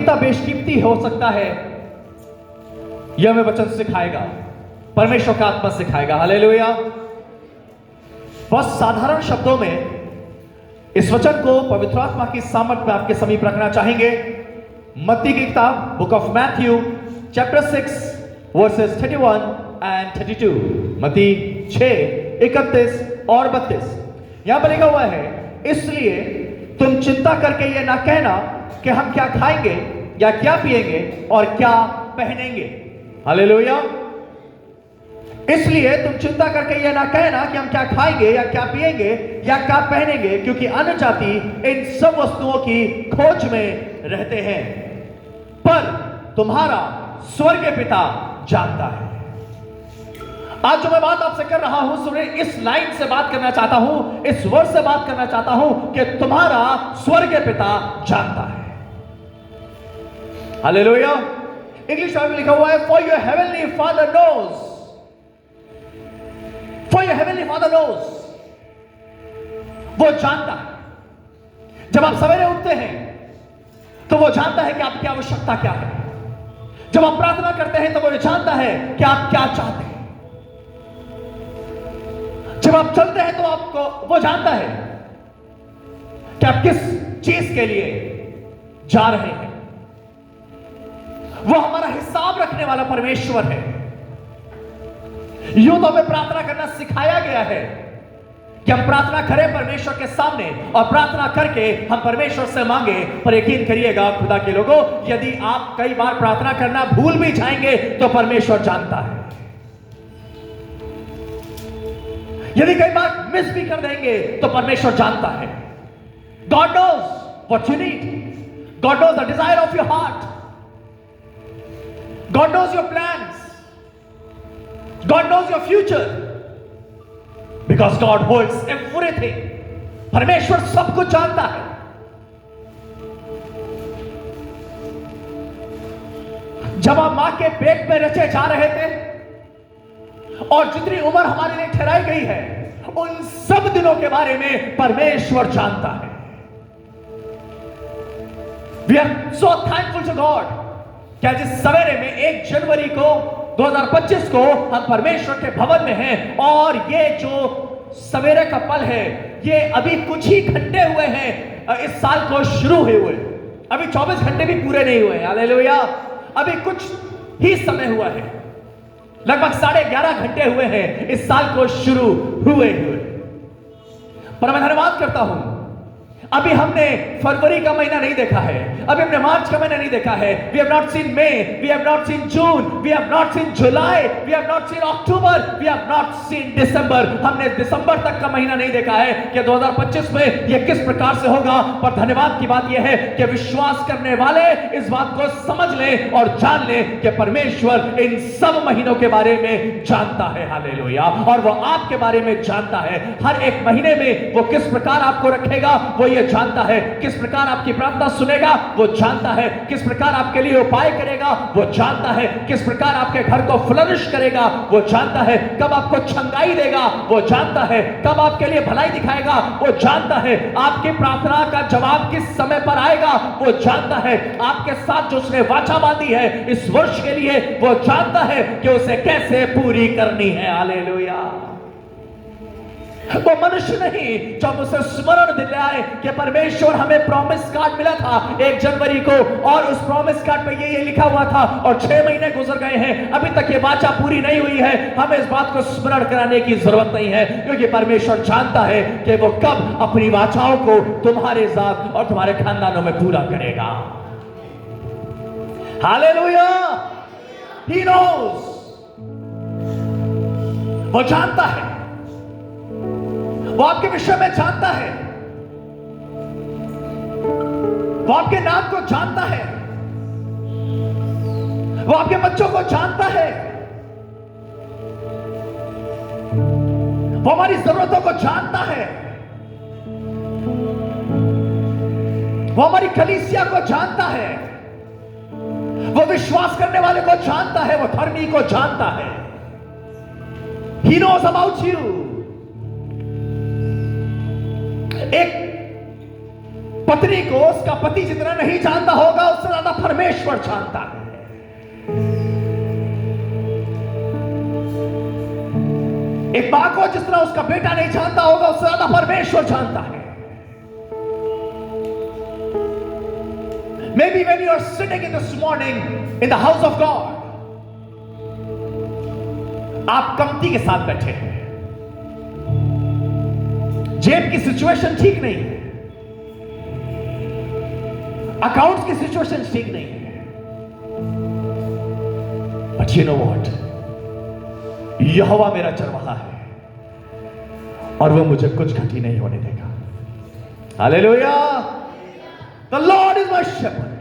कितना बेशकीमती हो सकता है, यह हमें वचन सिखाएगा, परमेश्वर का आत्मा सिखाएगा। हालेलुया। बस साधारण शब्दों में इस वचन को पवित्र आत्मा की सामर्थ में आपके समीप रखना चाहेंगे। मत्ती की किताब, book of Matthew, chapter 6 versus 31 and 32। मत्ती 6 31 और 32। यहां पर लिखा हुआ है, इसलिए तुम चिंता करके यह ना कहना कि हम क्या खाएंगे या क्या पिएंगे और क्या पहनेंगे। हालेलुया। इसलिए तुम चिंता करके यह ना कहना कि हम क्या खाएंगे या क्या पिएंगे या क्या पहनेंगे, क्योंकि अन्य जाति इन सब वस्तुओं की खोज में रहते हैं, पर तुम्हारा स्वर्गीय पिता जानता है। आज जो मैं बात आपसे कर रहा हूं, सुनिए, इस लाइन से बात करना चाहता हूं, इस वर्ड से बात करना चाहता हूं कि तुम्हारा स्वर्गीय पिता जानता है। हालेलुया। इंग्लिश में लिखा हुआ है, for your heavenly father knows, for your heavenly father knows. वो जानता है। जब आप सवेरे उठते हैं तो वो जानता है कि आपकी आवश्यकता क्या है। जब आप प्रार्थना करते हैं तो वो जानता है कि आप क्या चाहते हैं। जब आप चलते हैं तो आपको वो जानता है कि आप किस चीज के लिए जा रहे हैं। वो हमारा हिसाब रखने वाला परमेश्वर है। यूं तो हमें प्रार्थना करना सिखाया गया है कि हम प्रार्थना करें परमेश्वर के सामने, और प्रार्थना करके हम परमेश्वर से मांगे। पर यकीन करिएगा खुदा के लोगों, यदि आप कई बार प्रार्थना करना भूल भी जाएंगे तो परमेश्वर जानता है। यदि कई बार मिस भी कर देंगे तो परमेश्वर जानता है। God knows what you need. God knows the desire of your heart. God knows your plans. God knows your future. Because God holds everything. परमेश्वर सब कुछ जानता है। जब आप मां के पेट में रचे जा रहे थे और जितनी उम्र हमारे लिए ठहराई गई है, उन सब दिनों के बारे में परमेश्वर जानता है। We are so thankful to God कि आज इस सवेरे में 1 जनवरी को 2025 को हम परमेश्वर के भवन में हैं, और ये जो सवेरे का पल है, ये अभी कुछ ही घंटे हुए हैं इस साल को शुरू हुए। अभी 24 घंटे भी पूरे नहीं हुए। हालेलुया। अभी कुछ ही समय हुआ है, लगभग 11.5 घंटे हुए हैं इस साल को शुरू हुए। पर मैं धन्यवाद करता हूं, अभी हमने फरवरी का महीना नहीं देखा है, अभी हमने मार्च का महीना नहीं देखा है। We have not seen May, we have not seen June, we have not seen July, we have not seen October, we have not seen December. हमने दिसंबर तक का महीना नहीं देखा है कि 2025 में यह किस प्रकार से होगा। पर धन्यवाद की बात यह है कि विश्वास करने वाले इस बात को समझ लें और जान लें कि परमेश्वर इन सब महीनों के बारे में जानता है। हालेलुया। और वो आपके बारे में जानता है। हर एक महीने में वो किस प्रकार आपको रखेगा वो ये जानता है। किस प्रकार आपकी प्रार्थना सुनेगा वो जानता है। किस प्रकार आपके लिए उपाय करेगा वो जानता है। किस प्रकार आपके घर को फ्लरिश करेगा वो जानता है। कब आपको छंगाई देगा वो जानता है। कब आपके लिए भलाई दिखाएगा वो जानता है। आपकी प्रार्थना का जवाब किस समय पर आएगा वो जानता है। आपके साथ जो उसने वाचा बांधी है इस वर्ष के लिए वो जानता है कि उसे कैसे पूरी करनी है। हालेलुया। वो मनुष्य नहीं जब उसे स्मरण दिलाए कि परमेश्वर हमें प्रॉमिस कार्ड मिला था 1 जनवरी को, और उस प्रॉमिस कार्ड पे ये लिखा हुआ था, और 6 महीने गुजर गए हैं, अभी तक ये वाचा पूरी नहीं हुई है। हमें इस बात को स्मरण कराने की जरूरत नहीं है, क्योंकि परमेश्वर जानता है कि वो कब अपनी वाचाओं को तुम्हारे साथ और तुम्हारे खानदानों में पूरा करेगा। हालेलुया। He knows। वो जानता है। वो आपके विषय में जानता है। वो आपके नाम को जानता है। वो आपके बच्चों को जानता है। वो हमारी जरूरतों को जानता है। वो हमारी कलीसिया को जानता है। वो विश्वास करने वाले को जानता है। वो धर्मी को जानता है। He knows about you। एक पत्नी को उसका पति जितना नहीं जानता होगा उससे ज्यादा परमेश्वर जानता है। एक मां को जिस तरह उसका बेटा नहीं जानता होगा उससे ज्यादा परमेश्वर जानता है। Maybe when you are sitting in this morning in the house of God, आप कमती के साथ बैठे हैं, जेब की सिचुएशन ठीक नहीं है, अकाउंट्स की सिचुएशन ठीक नहीं है, बट यू नो व्हाट, यहोवा मेरा चरवाहा है और वो मुझे कुछ घटी नहीं होने देगा। Hallelujah. The Lord is my shepherd.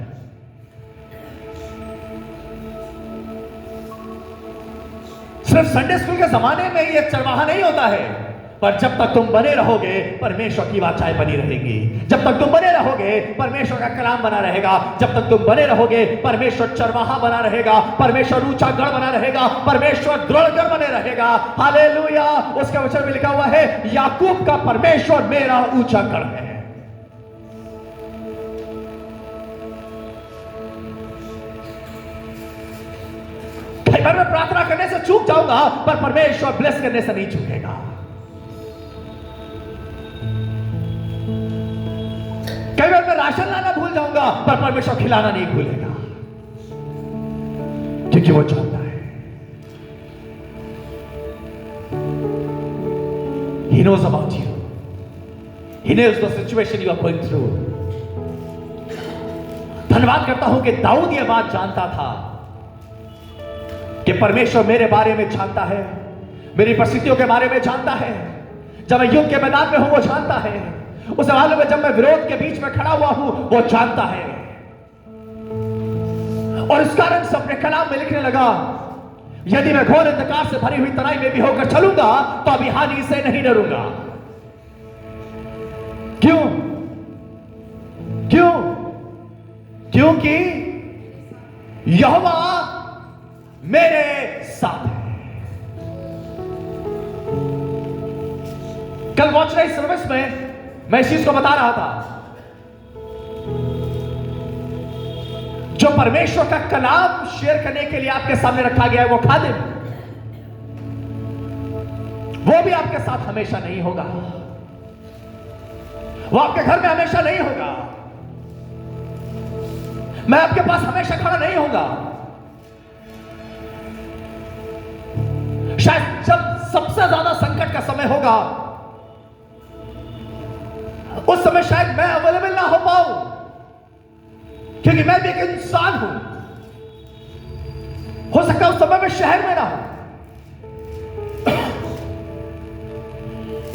सिर्फ संडे स्कूल के जमाने में ये चरवाहा नहीं होता है, पर जब तक तुम बने रहोगे परमेश्वर की वाचाएं बनी रहेंगी। जब तक तुम बने रहोगे परमेश्वर का कलाम बना रहेगा। जब तक तुम बने रहोगे परमेश्वर चरवाहा बना रहेगा, परमेश्वर ऊंचा गढ़ बना रहेगा, परमेश्वर दृढ़ गढ़ बने रहेगा। हालेलुया। उसके वचन में लिखा हुआ है, याकूब का परमेश्वर मेरा ऊंचा गढ़ है। कई बार मैं प्रार्थना करने से चूक जाऊंगा, पर परमेश्वर ब्लेस करने से नहीं चूकेगा। कई बार मैं राशन लाना भूल जाऊंगा, पर परमेश्वर खिलाना नहीं भूलेगा, क्योंकि वो जानता है। He knows about you. He knows the situation you are going through. धन्यवाद करता हूं कि दाऊद यह बात जानता था कि परमेश्वर मेरे बारे में जानता है, मेरी परिस्थितियों के बारे में जानता है। जब मैं युद्ध के मैदान में हूं वो जानता है। उसे मालूम है जब मैं विरोध के बीच में खड़ा हुआ हूं वो जानता है। और इस कारण से अपने कलाम में लिखने लगा, यदि मैं घोर अंधकार से भरी हुई तराई में भी होकर चलूंगा तो अभी हानि से नहीं डरूंगा। क्यों? क्यों? क्योंकि यहोवा मेरे साथ है। कल वॉच नाइट सर्विस में मैं इस चीज को बता रहा था, जो परमेश्वर का कलाम शेयर करने के लिए आपके सामने रखा गया है वो खादिम, वो भी आपके साथ हमेशा नहीं होगा। वो आपके घर में हमेशा नहीं होगा। मैं आपके पास हमेशा खड़ा नहीं होगा। शायद जब सबसे ज्यादा संकट का समय होगा उस समय शायद मैं अवेलेबल ना हो पाऊं, क्योंकि मैं भी एक इंसान हूं। हो सकता है उस समय मैं शहर में ना हूं।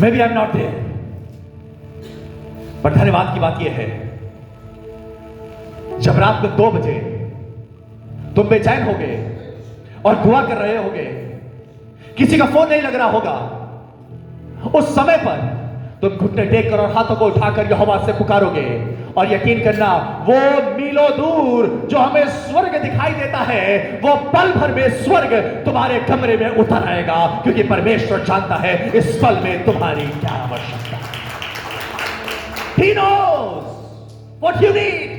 Maybe I am not there. पर धन्यवाद की बात यह है, जब रात में 2 बजे तुम बेचैन हो गए और दुआ कर रहे होगे, किसी का फोन नहीं लग रहा होगा, उस समय पर तुम घुटने टेक कर और हाथों को उठाकर यहोवा से पुकारोगे। और यकीन करना, वो मीलों दूर जो हमें स्वर्ग दिखाई देता है, वो पल भर में स्वर्ग तुम्हारे कमरे में उतर आएगा, क्योंकि परमेश्वर जानता है इस पल में तुम्हारी क्या आवश्यकता है। He knows what you need.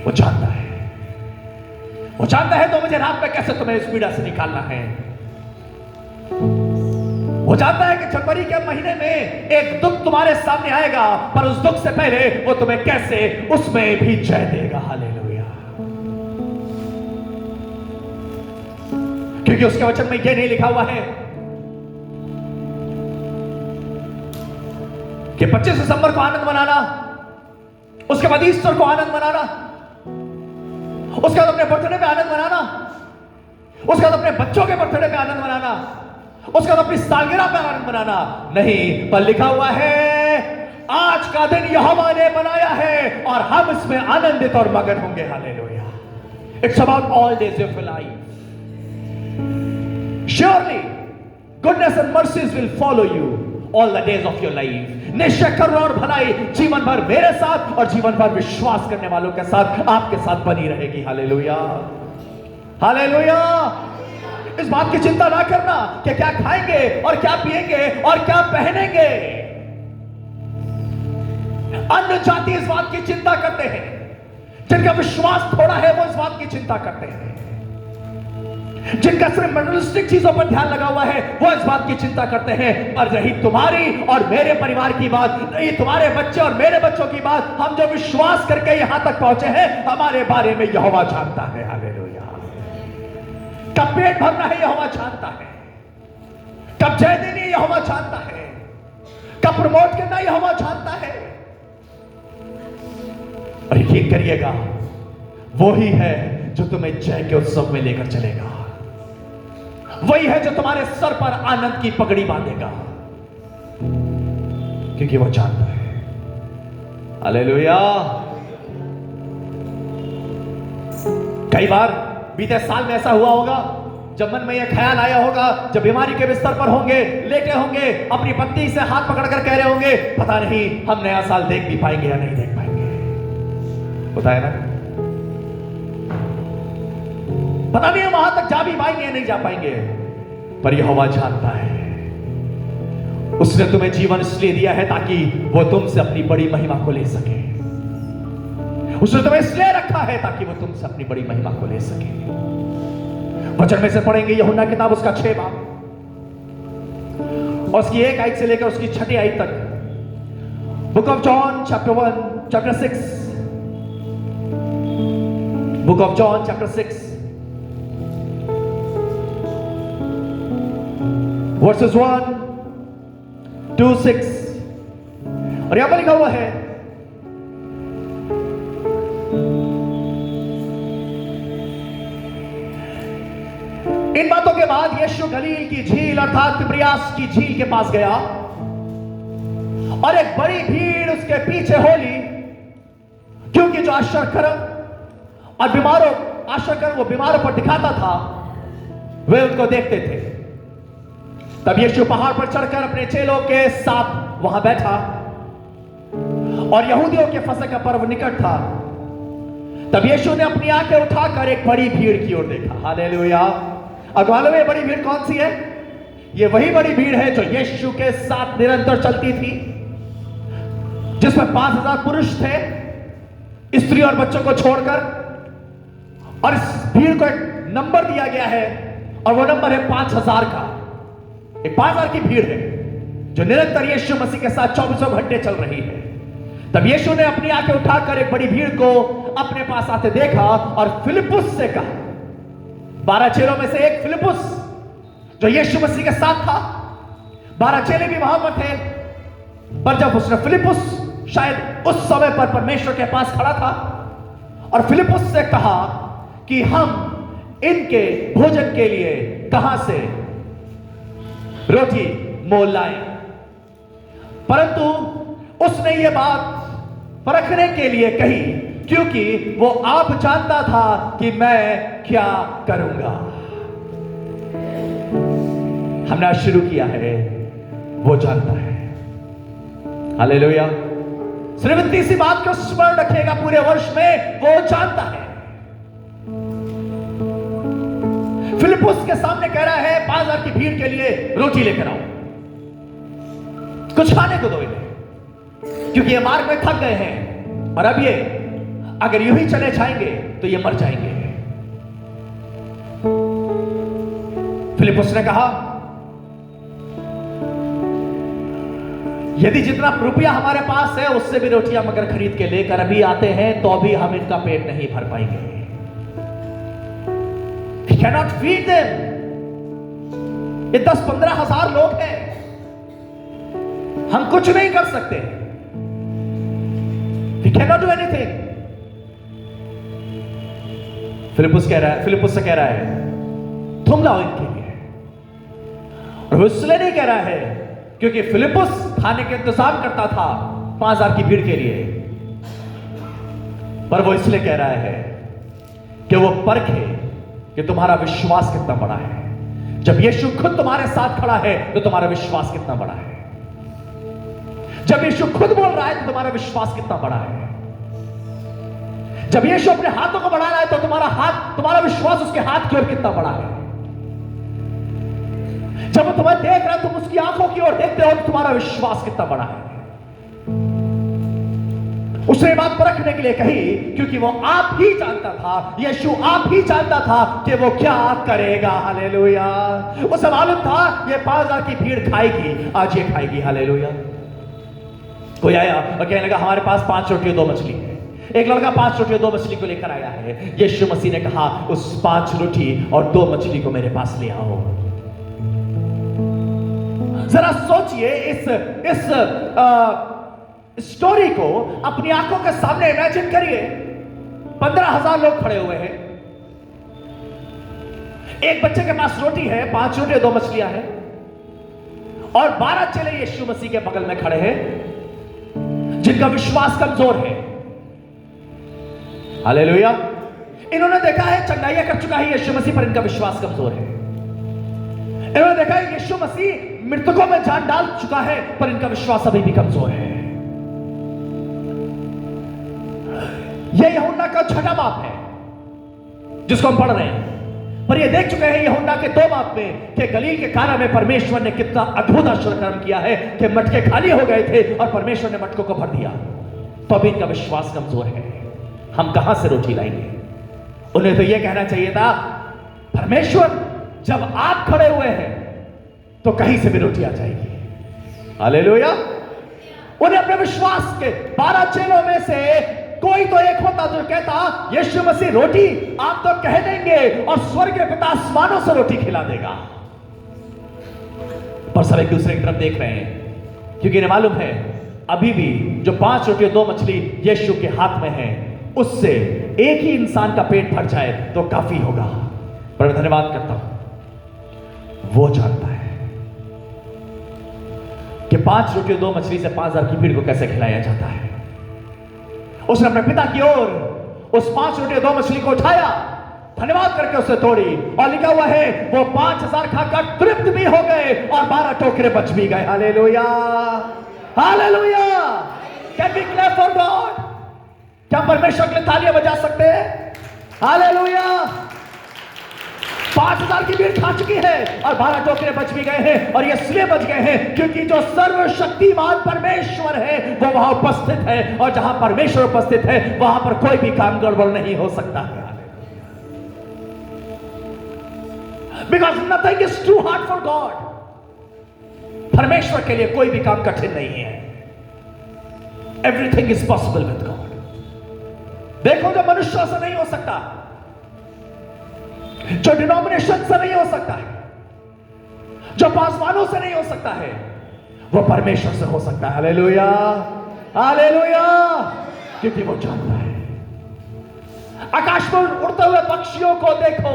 वो जानता है। वो जानता है 2 बजे रात में कैसे तुम्हें इस पीड़ा से निकालना है। वो जानता है कि जनवरी के महीने में एक दुख तुम्हारे सामने आएगा, पर उस दुख से पहले वो तुम्हें कैसे उसमें भी जय देगा। हालेलुया। क्योंकि उसके वचन में ये नहीं लिखा हुआ है कि 25 दिसंबर को आनंद मनाना, उसके बाद ईस्टर को आनंद मनाना, उसके बाद अपने बर्थडे पे आनंद मनाना, उसके बाद अपने बच्चों के बर्थडे पे आनंद मनाना, उसके बाद अपनी सालगिरह पे आनंद मनाना। नहीं, पर लिखा हुआ है आज का दिन यहोवा ने बनाया है और हम इसमें आनंदित और मगन होंगे। Hallelujah. It's about all days of your life. Surely goodness and mercies will follow you all the days of your life. निश्चय करुणा और भलाई जीवन भर मेरे साथ और जीवन भर विश्वास करने वालों के साथ, आपके साथ बनी रहेगी। हालेलुया। हालेलुया। इस बात की चिंता ना करना कि क्या खाएंगे और क्या पिएंगे और क्या पहनेंगे। अन्य जाति इस बात की चिंता करते हैं, जिनका विश्वास थोड़ा है वो इस बात की चिंता करते हैं, जिनका सिर्फ मटेरियलिस्टिक चीजों पर ध्यान लगा हुआ है वो इस बात की चिंता करते हैं। पर रही तुम्हारी और मेरे परिवार की बात, रही तुम्हारे बच्चे और मेरे बच्चों की बात, हम जो विश्वास करके यहां तक पहुंचे हैं, हमारे बारे में यहोवा जानता है। हालेलुया। कब पेट भरना है यहोवा जानता है, कब जय देनी है यहोवा जानता है, कब प्रमोट करना यहोवा जानता है। और यकीन करिएगा वो ही है जो तुम्हें जय के उत्सव में लेकर चलेगा, वही है जो तुम्हारे सर पर आनंद की पगड़ी बांधेगा, क्योंकि वो जानता है। हालेलुया। कई बार बीते साल में ऐसा हुआ होगा जब मन में यह ख्याल आया होगा, जब बीमारी के बिस्तर पर होंगे, लेटे होंगे, अपनी पत्नी से हाथ पकड़कर कह रहे होंगे, पता नहीं हम नया साल देख भी पाएंगे या नहीं देख पाएंगे। होता है ना? पता नहीं हम वहां तक जा भी पाएंगे या नहीं जा पाएंगे, पर यहोवा जानता है। उसने तुम्हें जीवन इसलिए दिया है ताकि वो तुमसे अपनी बड़ी महिमा को ले सके। उसने तुम्हें इसलिए रखा है ताकि वो तुमसे अपनी बड़ी महिमा को ले सके। वचन में से पढ़ेंगे यूहन्ना किताब उसका 6 बाब और उसकी 1 आयत से लेकर उसकी 6 आयत तक। Book of John chapter 6, book of John chapter 6 versus 1 to 6। और यहां पर लिखा हुआ है, इन बातों के बाद यीशु गलील की झील अर्थात तिब्रियास की झील के पास गया और एक बड़ी भीड़ उसके पीछे हो ली, क्योंकि जो आश्चर्यकर्म और वो बीमारों पर दिखाता था वे उनको देखते थे। तब यीशु पहाड़ पर चढ़कर अपने चेलों के साथ वहां बैठा और यहूदियों के फसह का पर्व निकट था। तब यीशु ने अपनी आंखें उठाकर एक बड़ी भीड़ की ओर देखा। हालेलुया। अब मालूम है बड़ी भीड़ कौन सी है? ये वही बड़ी भीड़ है जो यीशु के साथ निरंतर चलती थी, जिसमें 5000 पुरुष थे, स्त्री और बच्चों को छोड़कर। और इस भीड़ को एक नंबर दिया गया है और वो नंबर है 5000 का। एक 5000 की भीड़ है जो निरंतर यीशु मसीह के साथ 24 घंटे चल रही है। तब यीशु ने अपनी आंखें उठाकर एक बड़ी भीड़ को अपने पास आते देखा और फिलिपुस से कहा, 12 चेलों में से एक फिलिपुस जो यीशु मसीह के साथ था, 12 चेले भी वहां पर थे। पर जब उसने फिलिपुस शायद उस समय पर परमेश्वर के पास खड़ा था और फिलिपुस से कहा कि हम इनके भोजन के लिए कहां से रोटी मोल लाए, परंतु उसने यह बात परखने के लिए कही क्योंकि वो आप जानता था कि मैं क्या करूंगा। हमने आज शुरू किया है, वो जानता है। हालेलुया। सिर्फ इतनी सी बात को स्मरण रखेगा पूरे वर्ष में, वो जानता है। फिलिपुस के सामने कह रहा है 5000 की भीड़ के लिए रोटी लेकर आओ, कुछ खाने को दो इन्हें, क्योंकि ये मार्ग में थक गए हैं और अब ये अगर यूं ही चले जाएंगे तो ये मर जाएंगे। फिलिपुस ने कहा, यदि जितना रुपया हमारे पास है उससे भी रोटियां मगर खरीद के लेकर अभी आते हैं तो अभी हम इनका पेट नहीं भर पाएंगे। We cannot feed them। ये 10-15 हजार लोग हैं, हम कुछ नहीं कर सकते। We cannot do anything। Philip से कह रहा है तुम लाओ इनके लिए। और वो इसलिए नहीं कह रहा है क्योंकि फिलिपुस खाने के इंतजाम करता था 5000 की भीड़ के लिए, पर वो इसलिए कह रहा है कि वो परखे कि तुम्हारा विश्वास कितना बड़ा है। जब यीशु खुद तुम्हारे साथ खड़ा है तो तुम्हारा विश्वास कितना बड़ा है। जब यीशु खुद बोल रहा है तो तुम्हारा विश्वास कितना बड़ा है। जब यीशु अपने हाथों को बढ़ा रहा है तो तुम्हारा विश्वास उसके हाथ की ओर कितना बड़ा है। जब वो तुम्हें देख रहा है तुम उसकी आंखों की ओर देखते हो तो तुम्हारा विश्वास कितना बड़ा है। उसने बात परखने के लिए कही, क्योंकि वो आप ही जानता था, यीशु आप ही जानता था कि वो क्या करेगा। हालेलुया। उसे मालूम था ये 5,000 की भीड़ खाएगी, आज ये खाएगी। हालेलुया। कोई आया और कहने लगा हमारे पास 5 रोटी और 2 मछली है। एक लड़का 5 रोटी और 2 मछली को लेकर आया है। यीशु मसीह ने कहा उस 5 रोटी और 2 मछली को मेरे पास ले आओ। जरा सोचिए इस स्टोरी को अपनी आंखों के सामने इमेजिन करिए। 15,000 लोग खड़े हुए हैं। एक बच्चे के पास रोटी है, 5 रोटी और 2 मछलियां हैं, और 12 चेले यीशु मसीह के बगल में खड़े हैं जिनका विश्वास कमजोर है। हालेलुया। इन्होंने देखा है चंगाइयां कर चुका है यीशु मसीह, पर इनका विश्वास कमजोर है। इन्होंने देखा है यीशु मसीह मृतकों में जान डाल चुका है, पर इनका विश्वास अभी भी कमजोर है। यह यूहन्ना का छठा बाप है जिसको हम पढ़ रहे हैं, पर यह देख चुके हैं यूहन्ना के 2 बाप में कि गलील के काना में परमेश्वर ने कितना अद्भुत आश्चर्य कर्म किया है कि मटके खाली हो गए थे और परमेश्वर ने मटकों को भर दिया। तो अभी इनका विश्वास कमजोर है। हम कहां से रोटी लाएंगे? उन्हें तो यह कहना चाहिए था परमेश्वर जब आप खड़े हुए हैं तो कहीं से भी रोटी आ जाएगी। हालेलुया। उन्हें अपने विश्वास के 12 चेलों में से कोई तो एक होता जो कहता यीशु मसीह रोटी आप तो कह देंगे और स्वर्ग के पिता आसमानों से रोटी खिला देगा। पर सब एक दूसरे की तरफ देख रहे हैं, क्योंकि इन्हें मालूम है अभी भी जो 5 रोटी और 2 मछली यीशु के हाथ में है, उससे एक ही इंसान का पेट भर जाए तो काफी होगा। पर मैं धन्यवाद करता हूं, वो जानता है कि 5 रोटी और 2 मछली से 5,000 की भीड़ को कैसे खिलाया जाता है। उसने अपने पिता की ओर उस 5 रोटी और 2 मछली को उठाया, धन्यवाद करके उसे तोड़ी, और लिखा हुआ है वो 5,000 खाकर तृप्त भी हो गए और 12 टोकरे बच भी गए। Hallelujah. Hallelujah. Can we clap for God? क्या परमेश्वर के लिए तालियां बजा सकते हैं? हालेलुया। 5,000 की भीड़ खा चुकी है और 12 टोकरे बच भी गए हैं, और ये इसलिए बच गए हैं क्योंकि जो सर्वशक्तिमान परमेश्वर है वो वहां उपस्थित है, और जहां परमेश्वर उपस्थित है वहां पर कोई भी काम गड़बड़ नहीं हो सकता है। Because nothing is too hard for God. परमेश्वर के लिए कोई भी काम कठिन नहीं है। Everything is possible with God. देखो जो मनुष्यों से नहीं हो सकता, जो डिनोमिनेशन से नहीं हो सकता है, जो पासवानों से नहीं हो सकता है, वो परमेश्वर से हो सकता है। हालेलुया। हालेलुया। क्योंकि वो जानता है। आकाश में उड़ते हुए पक्षियों को देखो।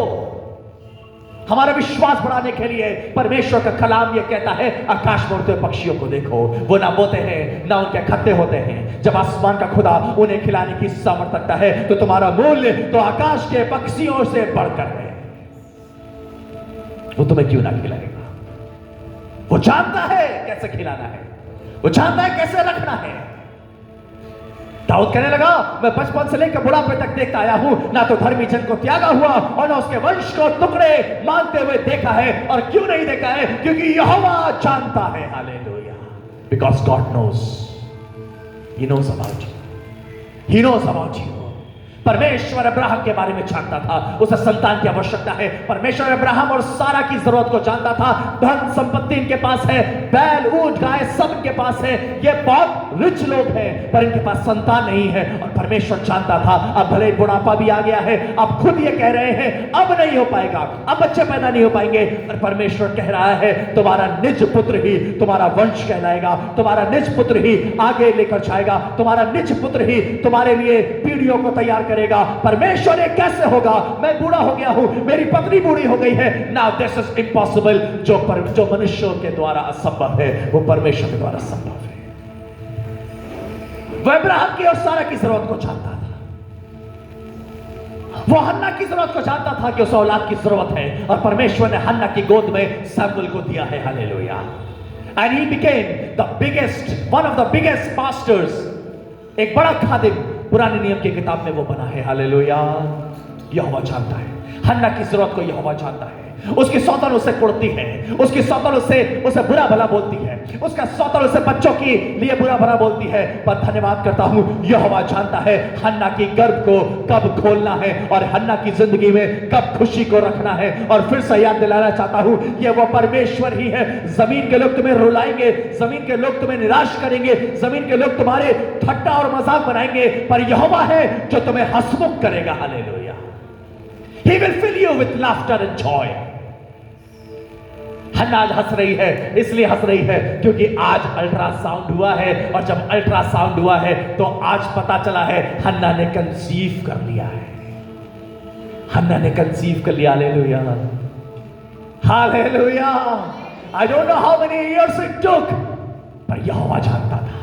हमारा विश्वास बढ़ाने के लिए परमेश्वर का कलाम यह कहता है आकाश में उड़ते हुए पक्षियों को देखो। वो ना बोते हैं ना उनके खत्ते होते हैं, जब आसमान का खुदा उन्हें खिलाने की सामर्थ रखता है तो तुम्हारा मूल्य तो आकाश के पक्षियों से बढ़कर है। वो तुम्हें क्यों ना खिलाएगा? वो जानता है कैसे खिलाना है, वो जानता है कैसे रखना है। दाऊद कहने लगा मैं बचपन से लेकर बुढ़ापे तक देखता आया हूं, ना तो धर्मी जन को त्यागा हुआ और ना उसके वंश को टुकड़े मानते हुए देखा है। और क्यों नहीं देखा है? क्योंकि यहोवा जानता है। Hallelujah. Because God knows, he knows about you, he knows about you. परमेश्वर अब्राहम के बारे में जानता था, उसे संतान की आवश्यकता है। परमेश्वर अब्राहम और सारा की जरूरत को जानता था। धन संपत्ति इनके पास है, बैल ऊंट गाय सब इनके पास है, ये बहुत रिच लोग हैं, पर इनके पास संतान नहीं है। और परमेश्वर जानता था अब भले बुढ़ापा भी आ गया है, अब खुद ये कह रहे हैं अब नहीं हो पाएगा, अब बच्चे पैदा नहीं हो पाएंगे, पर परमेश्वर कह रहा है तुम्हारा निज पुत्र ही तुम्हारा वंश कहलाएगा, तुम्हारा निज पुत्र ही आगे लेकर जाएगा, तुम्हारा निज पुत्र ही तुम्हारे लिए पीढ़ियों को तैयार करेगा। परमेश्वर ये कैसे होगा? मैं बूढ़ा हो गया हूं, मेरी पत्नी बूढ़ी हो गई है। Now this is impossible. जो मनुष्यों के द्वारा असंभव है वो परमेश्वर के द्वारा संभव है। वह अब्राहम की और सारा की जरूरत को जानता था। वो हन्ना की जरूरत को जानता था कि उसे औलाद की जरूरत है, और परमेश्वर ने हन्ना की गोद में सैमुएल को दिया है। Hallelujah. And he became the biggest, one of the biggest pastors. एक बड़ा खादिम पुराने नियम की किताब में वो बना है। हालेलुया। यहोवा जानता है। हन्ना की जरूरत को यहोवा जानता है। उसकी सौतन उसे कुड़ती है, उसकी सौतन उसे बुरा भला बोलती है, उसका सौतन उसे बच्चों की लिए बुरा भला बोलती है। पर धन्यवाद करता हूं, यहोवा जानता है हन्ना की गर्भ को कब खोलना है और हन्ना की जिंदगी में कब खुशी को रखना है। और फिर से याद दिलाना चाहता हूं, ये वो परमेश्वर ही है। जमीन के लोग तुम्हें रुलाएंगे, जमीन के लोग तुम्हें निराश करेंगे, जमीन के लोग तुम्हारे ठट्टा और मजाक बनाएंगे, पर यहोवा है जो तुम्हें हंसमुख करेगा। Hallelujah. He will fill you with laughter and joy. हन्ना आज हंस रही है, इसलिए हंस रही है क्योंकि आज अल्ट्रासाउंड हुआ है, और जब अल्ट्रासाउंड हुआ है तो आज पता चला है हन्ना ने कंसीव कर लिया है। हन्ना ने कंसीव कर लिया। Hallelujah, hallelujah. I don't know how many years it took, पर यहोवा जानता था।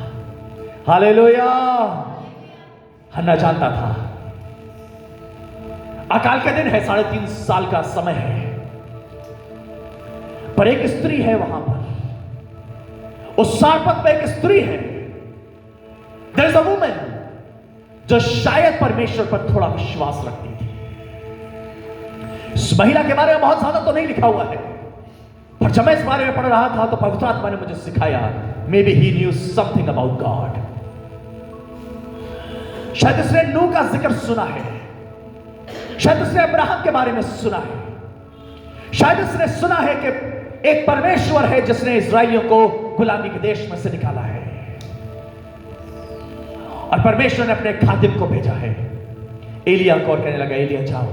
हालेलुया, हन्ना जानता था। अकाल का दिन है, 3.5 साल का समय है, पर एक स्त्री है वहां पर। उस सारपत में एक स्त्री है। There is a woman जो शायद परमेश्वर पर थोड़ा विश्वास रखती थी। इस महिला के बारे में बहुत ज्यादा तो नहीं लिखा हुआ है, पर जब मैं इस बारे में पढ़ रहा था तो पवित्र आत्मा ने मुझे सिखाया, may be he new something about God. शायद उसने नूह का जिक्र सुना है, शायद उसने अब्राहम के बारे में सुना है, शायद उसने सुना है कि एक परमेश्वर है जिसने इस्राएलियों को गुलामी के देश में से निकाला है, और परमेश्वर ने अपने खादिम को भेजा है एलिया को, और कहने लगा एलिया जाओ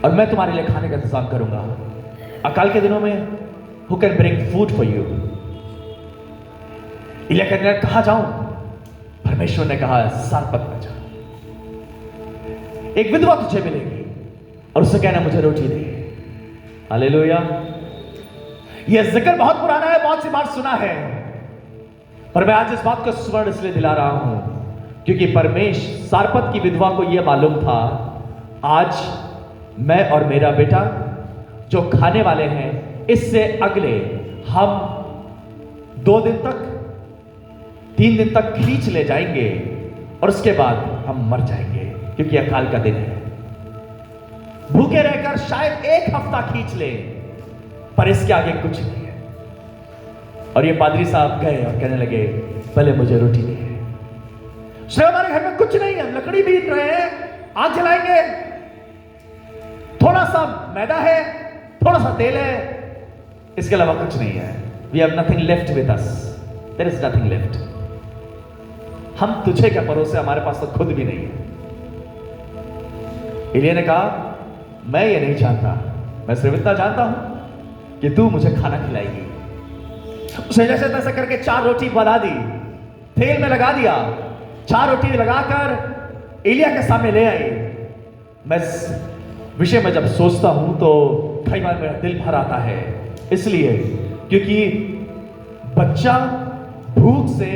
और मैं तुम्हारे लिए खाने का इंतजाम करूंगा। अकाल के दिनों में who can bring food for you. एलिया कहने लगा कहां जाऊं? परमेश्वर ने कहा सारपत में जा, एक विधवा तुझे मिलेगी और उससे कहना मुझे रोटी दे। हालेलुया। यह जिक्र बहुत पुराना है, बहुत सी बार सुना है, पर मैं आज इस बात को स्मरण इसलिए दिला रहा हूं क्योंकि सारपत की विधवा को यह मालूम था आज मैं और मेरा बेटा जो खाने वाले हैं, इससे अगले हम 2 दिन तक 3 दिन तक खींच ले जाएंगे और उसके बाद हम मर जाएंगे, क्योंकि अकाल का दिन है। भूखे रहकर शायद 1 हफ्ता खींच ले, पर इसके आगे कुछ नहीं है। और ये पादरी साहब गए और कहने लगे पहले मुझे रोटी दे। हमारे घर में कुछ नहीं है, हम लकड़ी बीन रहे हैं, आग जलाएंगे, थोड़ा सा मैदा है, थोड़ा सा तेल है, इसके अलावा कुछ नहीं है। We have nothing left with us, there is nothing left. हम तुझे क्या परोसे, हमारे पास तो खुद भी नहीं है। एलिया ने कहा मैं ये नहीं जानता, मैं सिर्फ इतना जानता हूं कि तू मुझे खाना खिलाएगी। उसने जैसे तैसे करके 4 रोटी बना दी, तेल में लगा दिया, 4 रोटी लगाकर एलिया के सामने ले आई। मैं इस विषय में जब सोचता हूं तो कई बार मेरा दिल भर आता है, इसलिए क्योंकि बच्चा भूख से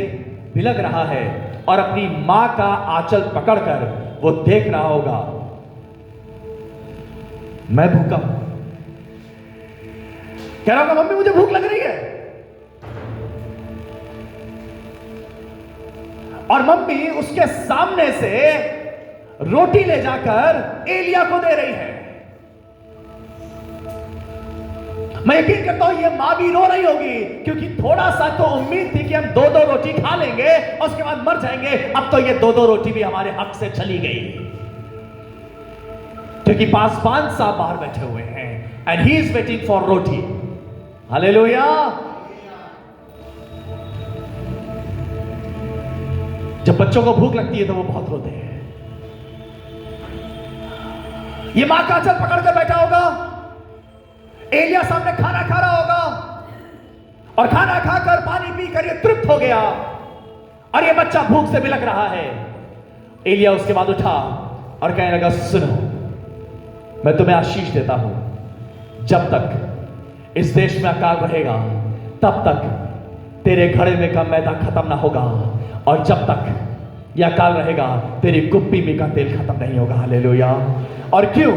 बिलग रहा है और अपनी मां का आंचल पकड़कर वो देख रहा होगा मैं भूखा हूं, कह रहा होगा मम्मी मुझे भूख लग रही है, और मम्मी उसके सामने से रोटी ले जाकर एलिया को दे रही है। मैं यकीन करता हूं ये मां भी रो रही होगी, क्योंकि थोड़ा सा तो उम्मीद थी कि हम 2-2 रोटी खा लेंगे और उसके बाद मर जाएंगे। अब तो ये 2-2 रोटी भी हमारे हक से चली गई, क्योंकि पासवान साहब बाहर बैठे हुए हैं and he is waiting for roti. Hallelujah. जब बच्चों को भूख लगती है तो वो बहुत रोते हैं। ये मां का आंचल पकड़कर बैठा होगा, एलिया सामने खाना खा रहा होगा, और खाना खाकर पानी पीकर ये तृप्त हो गया, और ये बच्चा भूख से बिलक रहा है। एलिया उसके बाद उठा और कहने लगा सुनो, मैं तुम्हें आशीष देता हूं, जब तक इस देश में अकाल रहेगा तब तक तेरे घड़े में का मैदा खत्म ना होगा, और जब तक यह अकाल रहेगा तेरी कुप्पी में का तेल खत्म नहीं होगा। हालेलुया। और क्यों?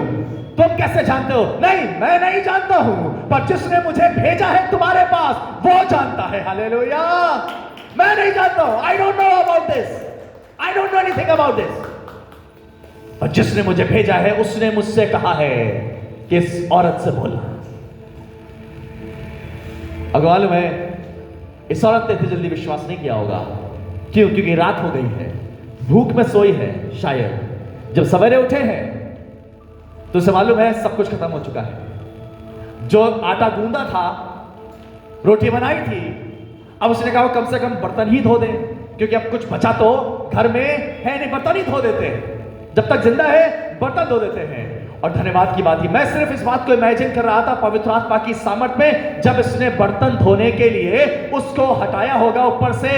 तुम कैसे जानते हो? नहीं, मैं नहीं जानता हूं, पर जिसने मुझे भेजा है तुम्हारे पास वो जानता है। हालेलुया। मैं नहीं जानता हूं, I don't know about this, I don't know anything about this, और जिसने मुझे भेजा है उसने मुझसे कहा है कि इस औरत से बोलना। अगर मालूम है इस औरत ने इतनी जल्दी विश्वास नहीं किया होगा। क्यों? क्योंकि रात हो गई है, भूख में सोई है। शायद जब सवेरे उठे हैं तो उसे मालूम है सब कुछ खत्म हो चुका है। जो आटा गूंदा था, रोटी बनाई थी, अब उसने कहा कम से कम बर्तन ही धो दे, क्योंकि अब कुछ बचा तो घर में है नहीं, बर्तन ही धो देते हैं। जब तक जिंदा है बर्तन धो देते हैं। और धन्यवाद की बात ही, मैं सिर्फ इस बात को इमेजिन कर रहा था पवित्र आत्मा की सामर्थ में, जब इसने बर्तन धोने के लिए उसको हटाया होगा, ऊपर से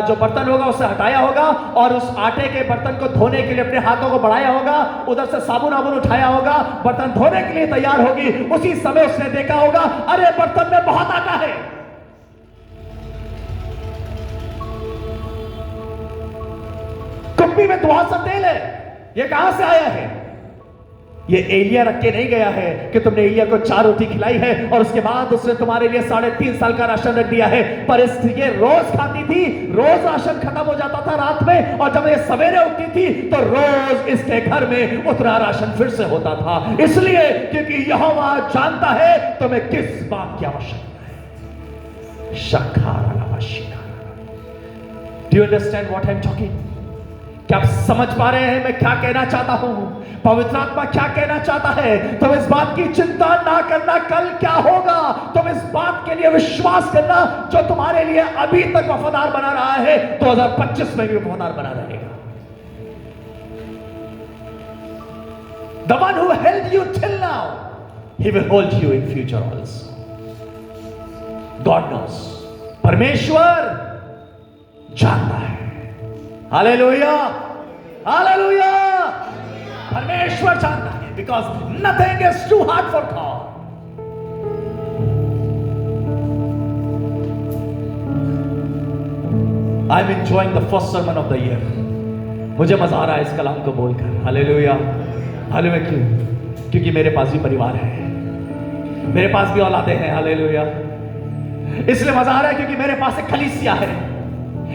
जो बर्तन होगा उसे हटाया होगा और उस आटे के बर्तन को धोने के लिए अपने हाथों को बढ़ाया होगा, उधर से साबुन आबुन उठाया होगा, बर्तन धोने के लिए तैयार होगी। उसी समय उसने देखा होगा अरे बर्तन में बहुत आटा है। कुप्पी में थोड़ा सा तेल है, ये कहां से आया है? ये एलिया रख के नहीं गया है कि तुमने एलिया को 4 रोटी खिलाई है और उसके बाद उसने तुम्हारे लिए 3.5 साल का राशन रख दिया है। पर ये रोज खाती थी, रोज राशन खत्म हो जाता था रात में, और जब ये सवेरे उठती थी तो रोज इसके घर में उतना राशन फिर से होता था। इसलिए क्योंकि यहोवा जानता है तुम्हें किस बात की आवश्यकता है। Do you understand what I am talking? क्या आप समझ पा रहे हैं मैं क्या कहना चाहता हूं? पवित्र आत्मा क्या कहना चाहता है? तुम इस बात की चिंता ना करना कल क्या होगा, तुम इस बात के लिए विश्वास करना जो तुम्हारे लिए अभी तक वफादार बना रहा है 2025 में भी वफादार बना रहेगा। The one who held you till now, he will hold you in future also. God knows. परमेश्वर जानता है। Hallelujah, hallelujah. परमेश्वर जानता है, because nothing is too hard for God. I'm enjoying the first sermon of the year. मुझे मजा आ रहा है इस कलाम को बोलकर। Hallelujah, hallelujah. क्यों? क्योंकि मेरे पास भी परिवार है, मेरे पास भी औलादे हैं। हालेलुया। इसलिए मजा आ रहा है क्योंकि मेरे पास एक कलीसिया है,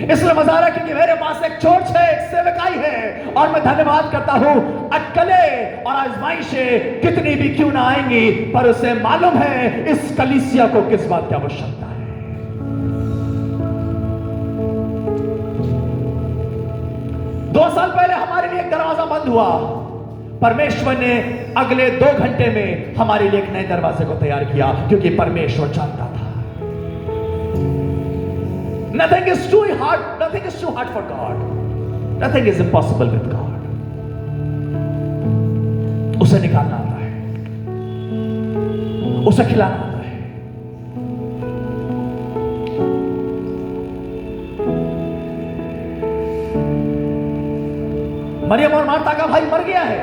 इसलिए मजा आ रहा है क्योंकि मेरे पास एक चर्च है, एक सेवकाई है। और मैं धन्यवाद करता हूं, अटकलें और आजमाइशें कितनी भी क्यों ना आएंगी, पर उसे मालूम है इस कलीसिया को किस बात की आवश्यकता है। 2 साल पहले हमारे लिए एक दरवाजा बंद हुआ, परमेश्वर ने अगले 2 घंटे में हमारे लिए एक नए दरवाजे को तैयार किया, क्योंकि परमेश्वर जानता था nothing is too hard, nothing is too hard for God, nothing is impossible with God. उसे निकालना आता है, उसे खिलाना आता है। मरियम और मार्था का भाई मर गया है,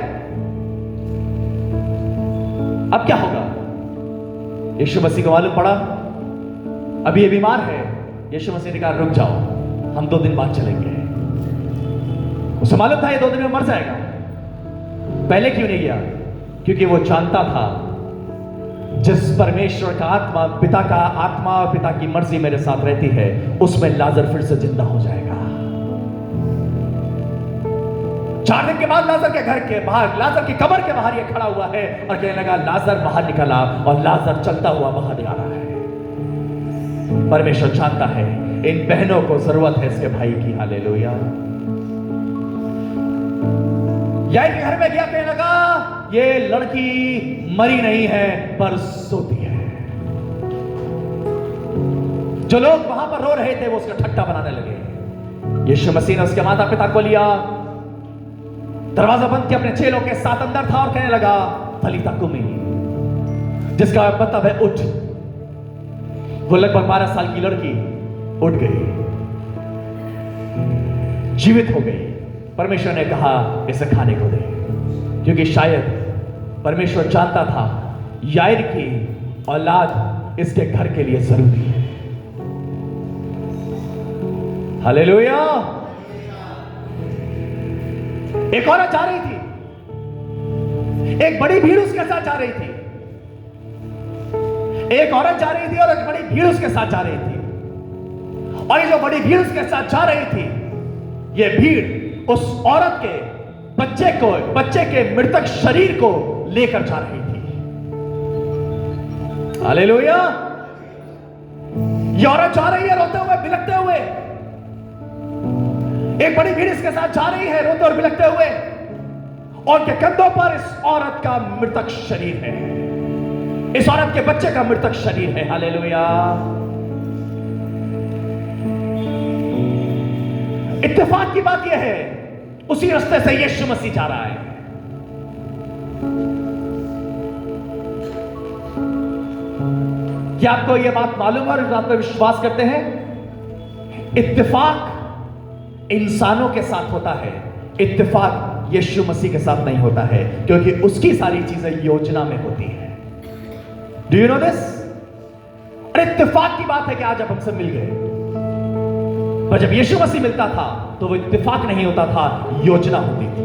अब क्या होगा? यीशु मसीह को मालूम पड़ा अभी ये बीमार है। यीशु मसीह ने कहा रुक जाओ, हम 2 दिन बाद चलेंगे। उसे मालूम था ये 2 दिन में मर जाएगा। पहले क्यों नहीं गया? क्योंकि वो जानता था जिस परमेश्वर का आत्मा, पिता का आत्मा और पिता की मर्जी मेरे साथ रहती है, उसमें लाजर फिर से जिंदा हो जाएगा। 4 दिन के बाद लाजर के घर के बाहर, लाजर की कब्र के बाहर ये खड़ा हुआ है और कहने लगा लाजर बाहर निकला, और लाजर चलता हुआ बाहर आ रहा है। परमेश्वर जानता है इन बहनों को जरूरत है इसके भाई की। हालेलुया। याई के घर में गया, कहने लगा ये लड़की मरी नहीं है पर सोती है। जो लोग वहां पर रो रहे थे वो उसका ठट्टा बनाने लगे। यीशु मसीह ने उसके माता पिता को लिया, दरवाजा बंद किया, अपने चेलों के साथ अंदर था और कहने लगा तलीता कुमी, जिसका मतलब है उठ। वो लगभग 12 साल की लड़की उठ गई, जीवित हो गई। परमेश्वर ने कहा इसे खाने को दे, क्योंकि शायद परमेश्वर जानता था याईर की औलाद इसके घर के लिए जरूरी है। हालेलुया। एक औरत जा रही थी, एक बड़ी भीड़ उसके साथ जा रही थी। एक औरत जा रही थी और एक बड़ी भीड़ उसके साथ जा रही थी। और ये जो बड़ी भीड़ उसके साथ जा रही थी, ये भीड़ उस औरत के बच्चे के मृतक शरीर को लेकर जा रही थी। हालेलुया। ये औरत जा रही है रोते हुए, बिलखते हुए। एक बड़ी भीड़ इसके साथ जा रही है रोते और बिलखते हुए, और उनके कंधों पर इस औरत का मृतक शरीर है, इस औरत के बच्चे का मृतक शरीर है। हालेलुया। इत्तेफाक की बात यह है, उसी रास्ते से यीशु मसीह जा रहा है। क्या आपको यह बात मालूम है और इस बात पर विश्वास करते हैं? इत्तेफाक इंसानों के साथ होता है, इत्तेफाक यीशु मसीह के साथ नहीं होता है, क्योंकि उसकी सारी चीजें योजना में होती है। Do you know this? इत्तेफाक की बात है कि आज आप हमसे मिल गए, पर जब यीशु मसीह मिलता था तो वो इत्तेफाक नहीं होता था, योजना होती थी।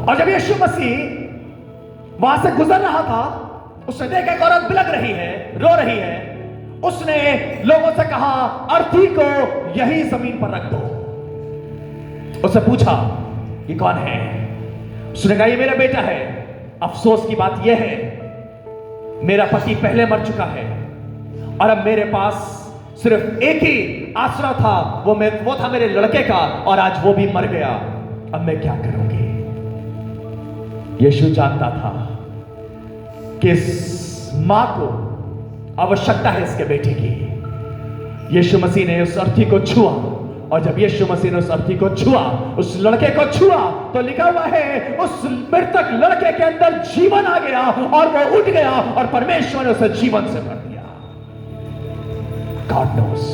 और जब यीशु मसीह वहां से गुजर रहा था, उसने देखा एक औरत बिलख रही है, रो रही है। उसने लोगों से कहा, अर्थी को यही जमीन पर रख दो। उससे पूछा, ये कौन है? उसने कहा, ये मेरा बेटा है। अफसोस की बात यह है, मेरा पति पहले मर चुका है और अब मेरे पास सिर्फ एक ही आसरा था, वो था मेरे लड़के का, और आज वो भी मर गया। अब मैं क्या करूंगी? यीशु जानता था कि इस मां को आवश्यकता है इसके बेटे की। यीशु मसीह ने उस अर्थी को छुआ, और जब यीशु मसीह ने उस अर्थी को छुआ, उस लड़के को छुआ, तो लिखा हुआ है उस मृतक लड़के के अंदर जीवन आ गया और वो उठ गया और परमेश्वर ने उसे जीवन से भर दिया। God knows